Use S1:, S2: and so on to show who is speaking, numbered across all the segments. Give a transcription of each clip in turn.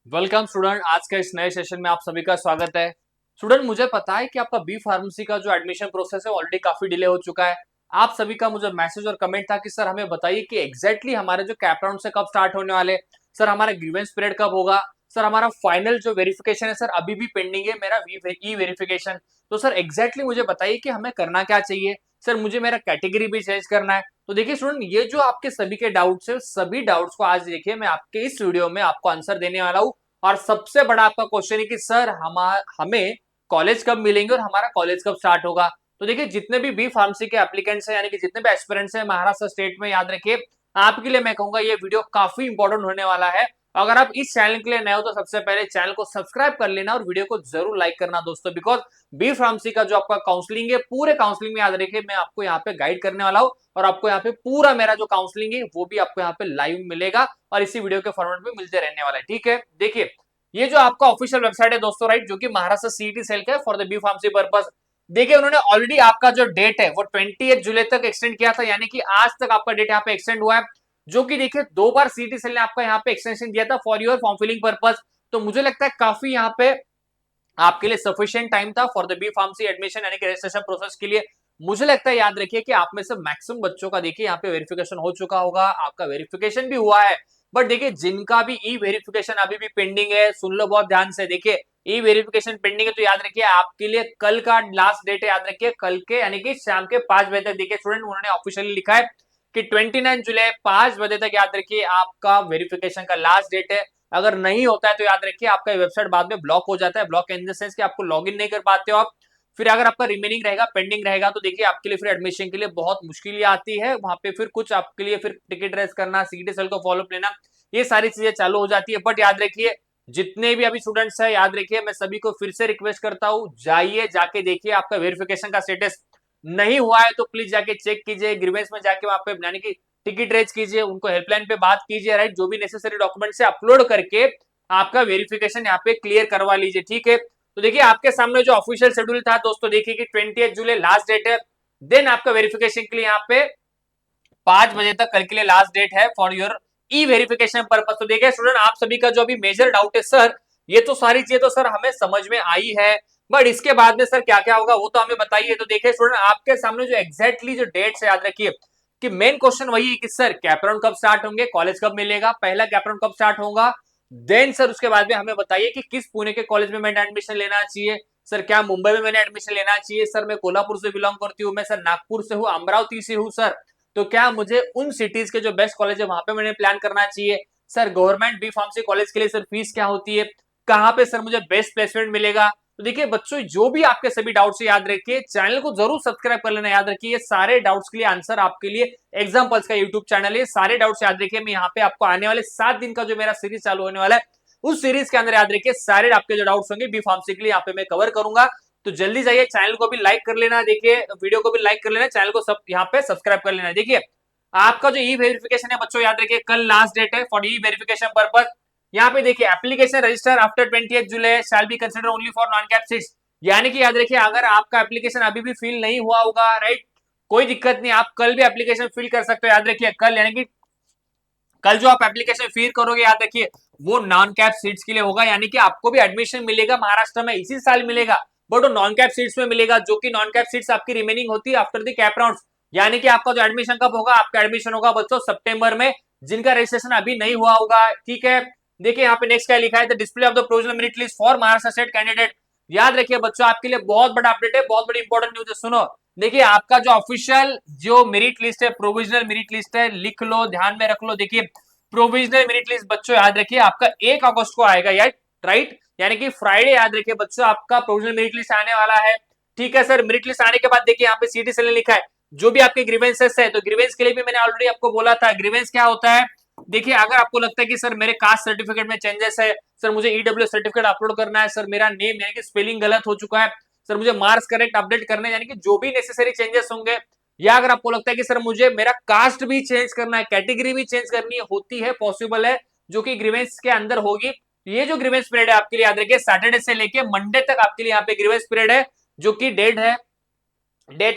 S1: Welcome student. आज के इस नए सेशन में आप सभी का स्वागत है। स्टूडेंट, मुझे पता है कि आपका बी फार्मेसी का जो एडमिशन प्रोसेस है ऑलरेडी काफी डिले हो चुका है। आप सभी का मुझे मैसेज और कमेंट था कि सर हमें बताइए कि एग्जैक्टली हमारे जो कैप राउंड से कब स्टार्ट होने वाले, सर हमारा ग्रीवेंस पीरियड कब होगा, सर हमारा फाइनल जो वेरिफिकेशन है सर अभी भी पेंडिंग है मेरा ई वेरिफिकेशन। तो सर एग्जैक्टली मुझे बताइए कि हमें करना क्या चाहिए। सर मुझे मेरा कैटेगरी भी चेंज करना है। तो देखिए स्टूडेंट, ये जो आपके सभी के डाउट्स है सभी डाउट्स को आज देखिए मैं आपके इस वीडियो में आपको आंसर देने वाला हूँ। और सबसे बड़ा आपका क्वेश्चन है कि सर हमें कॉलेज कब मिलेंगे और हमारा कॉलेज कब स्टार्ट होगा। तो देखिए जितने भी बी फार्मेसी के एप्लीकेंट्स हैं यानी कि जितने भी एस्पिरेंट्स हैं महाराष्ट्र स्टेट में, याद रखिए आपके लिए मैं कहूंगा ये वीडियो काफी इंपॉर्टेंट होने वाला है। अगर आप इस चैनल के लिए नए हो तो सबसे पहले चैनल को सब्सक्राइब कर लेना और वीडियो को जरूर लाइक करना दोस्तों, बिकॉज बी फार्मेसी का जो आपका काउंसलिंग है पूरे काउंसलिंग में याद रखिए मैं आपको यहाँ पे गाइड करने वाला हूँ और आपको यहाँ पे पूरा मेरा जो काउंसलिंग है वो भी आपको यहाँ पे लाइव मिलेगा और इसी वीडियो के फॉर्मेट में मिलते रहने वाला है। ठीक है, देखिए ये जो आपका ऑफिशियल वेबसाइट है दोस्तों, राइट, जो कि महाराष्ट्र सीईटी सेल का है for the B pharmacy purpose. देखिए उन्होंने ऑलरेडी आपका जो डेट है वो 28 जुलाई तक एक्सटेंड किया था, यानी कि आज तक आपका डेट यहाँ पे एक्सटेंड हुआ है। जो कि देखिए 2 बार सीईटी सेल ने आपका यहाँ पे एक्सटेंशन दिया था for your form filling purpose. तो मुझे लगता है काफी यहाँ पे आपके लिए सफिशिएंट टाइम था for the B pharmacy admission यानी कि रजिस्ट्रेशन प्रोसेस के लिए। मुझे लगता है याद रखिए कि आप में से मैक्सिमम बच्चों का देखिए यहाँ पे वेरिफिकेशन हो चुका होगा, आपका वेरिफिकेशन भी हुआ है। बट देखिए जिनका भी ई वेरिफिकेशन अभी भी पेंडिंग है, सुन लो बहुत ध्यान से, देखिए ई वेरिफिकेशन पेंडिंग है तो याद रखिए आपके लिए कल का लास्ट डेट है। याद रखिए कल के यानी कि शाम के 5 बजे तक। देखिए स्टूडेंट उन्होंने ऑफिशियली लिखा है कि 29 जुलाई 5 बजे तक याद रखिए आपका वेरिफिकेशन का लास्ट डेट है। अगर नहीं होता है तो याद रखिए आपका वेबसाइट बाद में ब्लॉक हो जाता है, ब्लॉक इन द सेंस कि आपको लॉगिन नहीं कर पाते हो आप। फिर अगर आपका रिमेनिंग रहेगा, पेंडिंग रहेगा, तो देखिए आपके लिए फिर एडमिशन के लिए बहुत मुश्किल आती है। वहां पे फिर कुछ आपके लिए फिर टिकट रेस करना, सीईटी सेल को फॉलो लेना, ये सारी चीजें चालू हो जाती है। बट याद रखिए जितने भी अभी स्टूडेंट्स है, याद रखिए मैं सभी को फिर से रिक्वेस्ट करता हूँ, जाइए जाके देखिए आपका वेरिफिकेशन का स्टेटस नहीं हुआ है तो प्लीज जाके चेक कीजिए, ग्रीवेंस में जाके वहां पे यानी कि टिकट रेज कीजिए, उनको हेल्पलाइन पे बात कीजिए, राइट, जो भी नेसेसरी डॉक्यूमेंट से अपलोड करके आपका वेरिफिकेशन यहाँ पे क्लियर करवा लीजिए। ठीक है, तो देखिए आपके सामने जो ऑफिशियल शेड्यूल था दोस्तों, देखिए कि 28 जुलाई लास्ट डेट है। देन आपका वेरिफिकेशन के लिए यहाँ पे 5 बजे तक कल के लिए लास्ट डेट है for your E verification purpose. तो देखिए स्टूडेंट आप सभी का जो अभी मेजर डाउट है सर, ये तो सारी चीजें तो सर हमें समझ में आई है, बट इसके बाद में सर क्या क्या होगा वो तो हमें बताइए। तो देखिए स्टूडेंट आपके सामने जो एग्जैक्टली जो डेट्स है याद रखिए कि मेन क्वेश्चन वही है कि सर कैप राउंड कब स्टार्ट होंगे, कॉलेज कब मिलेगा, पहला कैप राउंड कब स्टार्ट होगा। देन सर उसके बाद में हमें बताइए कि किस पुणे के कॉलेज में मैंने एडमिशन लेना चाहिए। सर क्या मुंबई में मैंने एडमिशन लेना चाहिए, सर मैं कोल्हापुर से बिलोंग करती हूँ, मैं सर नागपुर से हूँ, अमरावती से हूँ सर, तो क्या मुझे उन सिटीज के जो बेस्ट कॉलेज है वहां पे मैंने प्लान करना चाहिए। Sir government B pharmacy college के लिए सर फीस क्या होती है, कहाँ पे सर मुझे बेस्ट प्लेसमेंट मिलेगा। तो देखिए बच्चों जो भी आपके सभी डाउट्स याद रखिए, चैनल को जरूर सब्सक्राइब कर लेना। याद रखिए ये सारे डाउट्स के लिए आंसर आपके लिए एग्जाम्पल्स का यूट्यूब चैनल है, सारे डाउट्स याद रखिए मैं यहाँ पे आपको आने वाले 7 दिन का जो मेरा सीरीज चालू होने वाला है उस सीरीज के अंदर याद रखिए सारे आपके जो डाउट्स होंगे बी फार्मेसी के लिए यहाँ पे मैं कवर करूंगा। तो जल्दी जाइए, चैनल को भी लाइक कर लेना, देखिए वीडियो को भी लाइक कर लेना, चैनल को सब यहाँ पे सब्सक्राइब कर लेना। देखिए आपका जो ई वेरिफिकेशन है बच्चों याद रखिए कल लास्ट डेट है फॉर ई वेरिफिकेशन पर्पस। यहाँ पे देखिए application register after 28 July shall be consider only for non cap seats, यानी कि याद रखिए अगर आपका एप्लीकेशन अभी भी फिल नहीं हुआ होगा, राइट, कोई दिक्कत नहीं, आप कल भी एप्लीकेशन फिल कर सकते हो। याद रखिए कल यानी कि कल जो आप एप्लीकेशन फिल करोगे याद रखिए वो नॉन कैप सीट्स के लिए होगा, यानी कि आपको भी एडमिशन मिलेगा महाराष्ट्र में इसी साल मिलेगा, बट वो नॉन कैप सीट्स में मिलेगा, जो कि नॉन कैप सीट्स आपकी रिमेनिंग होती है आफ्टर द कैप राउंड। यानी कि आपका जो एडमिशन कब होगा, आपका एडमिशन होगा बच्चों सितंबर में, जिनका रजिस्ट्रेशन अभी नहीं हुआ होगा। ठीक है, देखिए यहाँ पे नेक्स्ट क्या लिखा है, the display of the provisional merit list for Maharashtra state candidate. याद रखिए बच्चों आपके लिए बहुत बड़ा अपडेट है, बहुत बड़ी इंपॉर्टेंट न्यूज है, सुनो। देखिए आपका जो ऑफिशियल जो मेरिट लिस्ट है, प्रोविजनल मेरिट लिस्ट है, लिख लो, ध्यान में रख लो। देखिए प्रोविजनल मेरिट लिस्ट बच्चों याद रखिए आपका 1 अगस्त को आएगा यार, राइट, यानी कि फ्राइडे याद रखिए बच्चों आपका प्रोविजनल मेरिट लिस्ट आने वाला है। ठीक है सर, मेरिट लिस्ट आने के बाद देखिए यहाँ पे सीटी सेल ने लिखा है जो भी आपके ग्रीवेंसेस है, तो ग्रीवेंस के लिए भी मैंने ऑलरेडी आपको बोला था ग्रीवेंस क्या होता है। देखिए अगर आपको लगता है कि सर मेरे कास्ट सर्टिफिकेट में चेंजेस है, सर मुझे ईडब्ल्यू सर्टिफिकेट अपलोड करना है, सर मेरा नेम यानी कि स्पेलिंग गलत हो चुका है, सर मुझे मार्क्स करेक्ट अपडेट करने, यानी कि जो भी नेसेसरी चेंजेस होंगे, या अगर आपको लगता है कि सर मुझे मेरा कास्ट भी चेंज करना है, कैटेगरी भी चेंज करनी होती है, पॉसिबल है, जो कि ग्रीवेंस के अंदर होगी। ये जो ग्रीवेंस पीरियड है आपके लिए याद रखिए सैटरडे से लेके मंडे तक आपके लिए यहाँ पे ग्रीवेंस पीरियड है, जो कि डेट है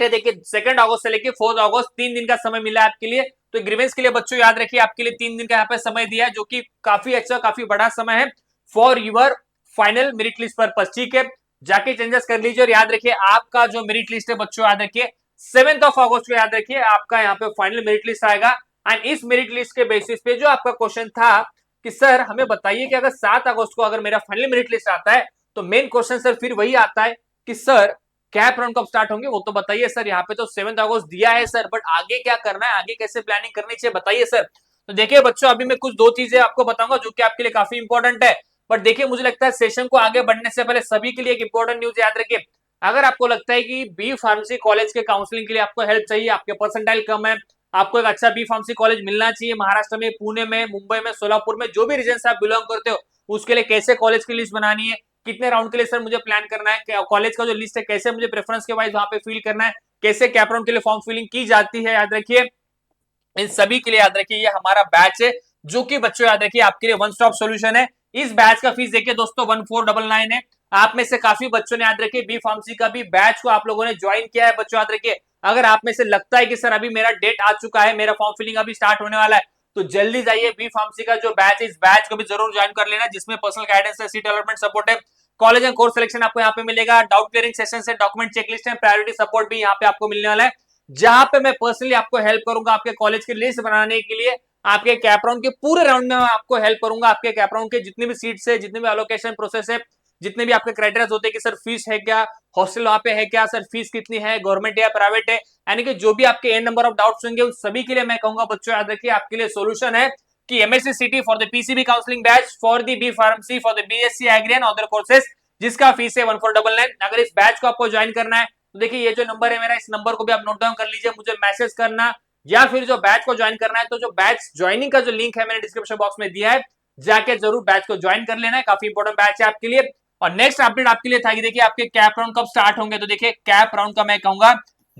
S1: देखिए 2 अगस्त से लेके 4 अगस्त, 3 दिन का समय मिला है आपके लिए। तो ग्रीवेंस के लिए बच्चों याद रखिए आपके लिए 3 दिन का यहाँ पे समय दिया है, जो कि काफी अच्छा काफी बड़ा समय है। For your final merit list purpose. ठीक है, जाके चेंजेस कर लीजिए और याद रखिए आपका जो मेरिट लिस्ट है बच्चों, याद रखिए 7 अगस्त को याद रखिए आपका यहाँ पे फाइनल मेरिट लिस्ट आएगा। एंड इस मेरिट लिस्ट के बेसिस पे जो आपका क्वेश्चन था कि सर हमें बताइए कि अगर 7 अगस्त को अगर मेरा फाइनल मेरिट लिस्ट आता है तो मेन क्वेश्चन सर फिर वही आता है कि सर कैप राउंड कब स्टार्ट होंगे, वो तो बताइए सर। यहाँ पे तो 7 अगस्त दिया है सर, बट आगे क्या करना है, आगे कैसे प्लानिंग करनी चाहिए बताइए सर। तो देखिए बच्चों, अभी मैं कुछ दो चीजें आपको बताऊंगा जो कि आपके लिए काफी इंपॉर्टेंट है। बट देखिए मुझे लगता है सेशन को आगे बढ़ने से पहले सभी के लिए एक इंपॉर्टेंट न्यूज याद रखिए। अगर आपको लगता है कि बी फार्मेसी कॉलेज के काउंसलिंग के लिए आपको हेल्प चाहिए, आपके परसेंटाइल कम है, आपको एक अच्छा बी फार्मेसी कॉलेज मिलना चाहिए महाराष्ट्र में, पुणे में, मुंबई में, सोलापुर में, जो भी रीजन से आप बिलोंग करते हो, उसके लिए कैसे कॉलेज की लिस्ट बनानी है, कितने राउंड के लिए सर मुझे प्लान करना है, कॉलेज का जो लिस्ट है कैसे मुझे प्रेफरेंस के वाइज वहां पे फिल करना है, कैसे कैप राउंड के लिए फॉर्म फिलिंग की जाती है, याद रखिए इन सभी के लिए याद रखिए ये हमारा बैच है जो कि बच्चों याद रखिए आपके लिए वन स्टॉप सॉल्यूशन है। इस बैच का फीस देखिए दोस्तों 1499 है। आप में से काफी बच्चों ने याद रखिए बी फार्मेसी का भी बैच को आप लोगों ने ज्वाइन किया है बच्चों, याद रखिए अगर आप में से लगता है कि सर अभी मेरा डेट आ चुका है, मेरा फॉर्म फिलिंग अभी स्टार्ट होने वाला है, तो जल्दी जाइए बी फार्मेसी का जो बैच है इस बैच को भी जरूर ज्वाइन कर लेना, जिसमें पर्सनल गाइडेंस है, सीट डेवलपमेंट सपोर्ट है, कॉलेज एंड कोर्स सिलेक्शन आपको यहाँ पे मिलेगा, डाउट क्लियरिंग सेशन है, डॉक्यूमेंट चेकलिस्ट है, प्रायोरिटी सपोर्ट भी यहाँ पे आपको मिलने वाला है, जहां पे मैं पर्सनली आपको हेल्प करूंगा आपके कॉलेज की लिस्ट बनाने के लिए, आपके कैप राउंड के पूरे राउंड में मैं आपको हेल्प करूंगा, आपके कैप राउंड के जितने भी सीट्स है, जितने भी एलोकेशन प्रोसेस है, जितने भी आपके क्राइटेरिया होते हैं कि सर फीस है क्या, हॉस्टल वहां पे है क्या, सर फीस कितनी है, गवर्नमेंट या प्राइवेट है, यानी कि जो भी आपके एन नंबर ऑफ डाउट्स होंगे उन सभी के लिए मैं कहूंगा बच्चों याद रखिए आपके लिए सोल्यूशन है कि MSC city for the PCB counselling batch for the B pharmacy for the BSc agri and other courses, जिसका फीस है 1499। अगर इस बैच को आपको ज्वाइन करना है तो देखिए ये जो नंबर है मेरा, इस नंबर को भी आप नोट डाउन कर लीजिए, मुझे मैसेज करना, या फिर जो बैच को ज्वाइन करना है तो जो बैच ज्वाइनिंग का जो लिंक है मैंने डिस्क्रिप्शन बॉक्स में दिया है, जाके जरूर बैच को ज्वाइन कर लेना है, काफी इंपॉर्टेंट बैच है आपके लिए। और नेक्स्ट अपडेट आपके लिए था कि देखिए आपके कैप राउंड कब स्टार्ट होंगे, तो देखिए कैप राउंड का मैं कहूंगा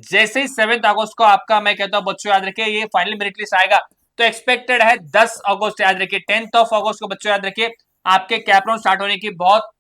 S1: जैसे ही 7 अगस्त को आपका मैं कहता हूं बच्चों याद रखिए ये फाइनल मेरिट लिस्ट आएगा तो एक्सपेक्टेड है 10 अगस्त, याद रखिए 10 अगस्त को बच्चों याद रखिए आपके कैप राउंड स्टार्ट होने की बहुत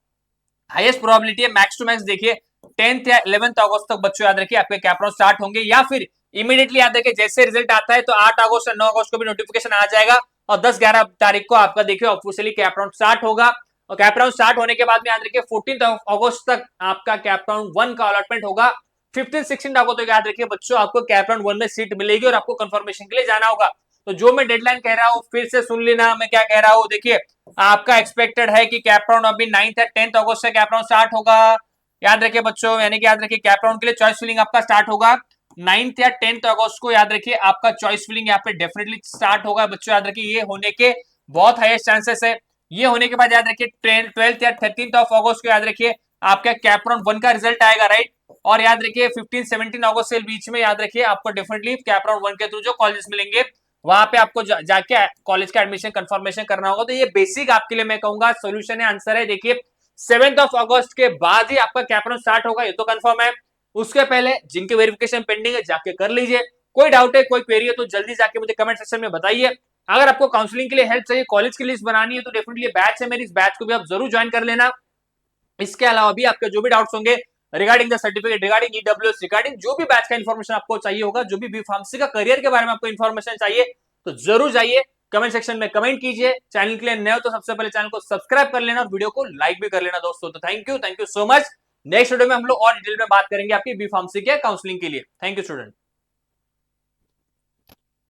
S1: हाईएस्ट प्रोबेबिलिटी है। मैक्स टू मैक्स देखिए 10th या 11th अगस्त तक बच्चों याद रखिए आपके कैप राउंड स्टार्ट होंगे, या फिर इमीडिएटली याद रखिए जैसे रिजल्ट आता है तो 8 अगस्त या 9 अगस्त को भी नोटिफिकेशन आ जाएगा और 10-11 तारीख को आपका देखिए ऑफिशियली कैप राउंड स्टार्ट होगा। और कैप राउंड स्टार्ट होने के बाद में याद रखिए 14 अगस्त तक आपका कैप राउंड 1 का अलॉटमेंट होगा। 15-16 अगस्त तक याद रखिए बच्चों आपको कैप राउंड 1 में सीट मिलेगी और आपको कंफर्मेशन के लिए जाना होगा। तो जो मैं डेडलाइन कह रहा हूँ फिर से सुन लेना, मैं क्या कह रहा हूँ देखिए आपका एक्सपेक्टेड है कि कैप राउंड अभी 9th या 10th अगस्त से कैप राउंड स्टार्ट होगा। याद रखिए बच्चों, यानी कि याद रखिए कैप राउंड के लिए चॉइस फिलिंग आपका स्टार्ट होगा 9th या 10th अगस्त को, याद रखिए आपका चॉइस फिलिंग यहाँ पे डेफिनेटली स्टार्ट होगा बच्चों, याद रखिए ये होने के बहुत हाईएस्ट चांसेस है। ये होने के बाद याद रखिए 12th या 13th अगस्त को याद रखिए आपका कैप राउंड 1 का रिजल्ट आएगा, राइट। और याद रखिए 15-17 अगस्त से बीच में याद रखिए आपको डेफिनेटली कैप राउंड 1 के थ्रू जो कॉलेज मिलेंगे वहां पे आपको जाके कॉलेज का एडमिशन कंफर्मेशन करना होगा। तो ये बेसिक आपके लिए मैं कहूंगा सोल्यूशन है, आंसर है। देखिए 7 अगस्त के बाद ही आपका कैप राउंड स्टार्ट होगा, ये तो कंफर्म है। उसके पहले जिनके वेरिफिकेशन पेंडिंग है जाके कर लीजिए, कोई डाउट है कोई क्वेरी है तो जल्दी जाके मुझे कमेंट सेक्शन में बताइए। अगर आपको काउंसलिंग के लिए हेल्प चाहिए, कॉलेज की लिस्ट बनानी है तो डेफिनेटली बैच है मेरी, इस बैच को भी आप जरूर ज्वाइन कर लेना। इसके अलावा भी आपके जो भी डाउट्स होंगे regarding the certificate, regarding EWS, regarding जो भी बैच का इंफॉर्मेशन आपको चाहिए होगा, जो भी बी फार्मेसी का करियर के बारे में आपको इंफॉर्मेशन चाहिए तो जरूर जाइए कमेंट सेक्शन में कमेंट कीजिए। चैनल के लिए नए हो तो सबसे पहले चैनल को सब्सक्राइब कर लेना और वीडियो को लाइक भी कर लेना दोस्तों। तो thank you so much. Next video में हम लोग और डिटेल में बात करेंगे आपकी बी फार्मेसी के काउंसलिंग के लिए। Thank you student.